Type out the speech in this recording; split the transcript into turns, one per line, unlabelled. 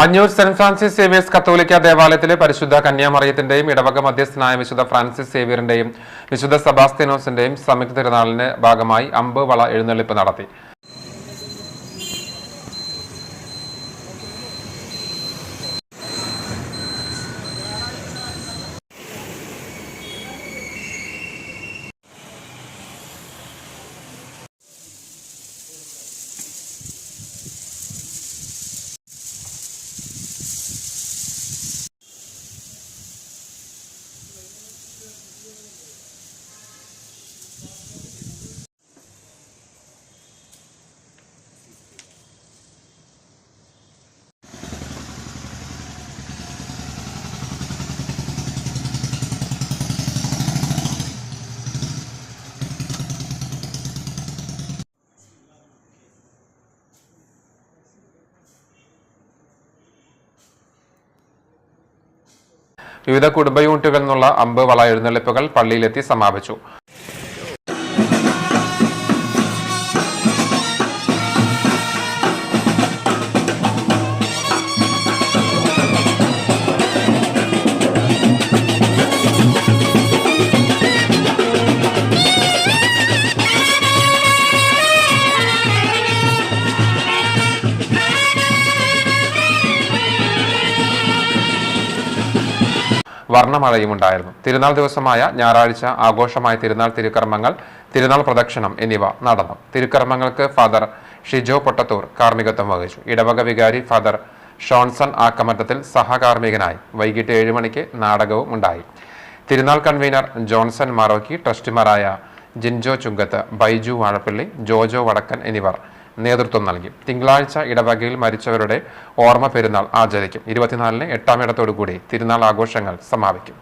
അഞ്ഞൂർ saint Francis Xavier's കത്തോലിക്ക ദേവാലയത്തിലെ പരിശുദ്ധ കന്യാമറിയത്തിന്റെയും ഇടവക മധ്യസ്ഥനായ വിശുദ്ധ ഫ്രാൻസിസ് സേവിയറിന്റെയും വിശുദ്ധ സെബാസ്ത്യാനോസിന്റെയും സംയുക്ത തിരുനാളിന്റെ ഭാഗമായി അമ്പ് വള എഴുന്നള്ളിപ്പ് നടത്തി. വിവിധ കുടുംബ യൂണിറ്റുകളിൽ നിന്നുള്ള അമ്പ് വള എഴുന്നള്ളിപ്പുകൾ പള്ളിയിലെത്തി സമാപിച്ചു. വർണ്ണമഴയും ഉണ്ടായിരുന്നു. തിരുനാൾ ദിവസമായ ഞായറാഴ്ച ആഘോഷമായ തിരുനാൾ തിരുക്കർമ്മങ്ങൾ, തിരുനാൾ പ്രദക്ഷിണം എന്നിവ നടന്നു. തിരുക്കർമ്മങ്ങൾക്ക് ഫാദർ ഷിജോ പൊട്ടത്തൂർ കാർമ്മികത്വം വഹിച്ചു. ഇടവക വികാരി ഫാദർ ഷോൺസൺ ആക്കമറ്റത്തിൽ സഹകാർമ്മികനായി. വൈകിട്ട് 7 മണിക്ക് നാടകവും ഉണ്ടായി. തിരുനാൾ കൺവീനർ ജോൺസൺ മാറോക്കി, ട്രസ്റ്റിമാരായ ജിൻജോ ചുങ്കത്ത്, ബൈജു വാഴപ്പള്ളി, ജോജോ വടക്കൻ എന്നിവർ നേതൃത്വം നൽകി. തിങ്കളാഴ്ച ഇടവകയിൽ മരിച്ചവരുടെ ഓർമ്മ പെരുന്നാൾ ആചരിക്കും. 24-ന് 8-ാം ഇടത്തോടുകൂടി തിരുനാൾ ആഘോഷങ്ങൾ സമാപിക്കും.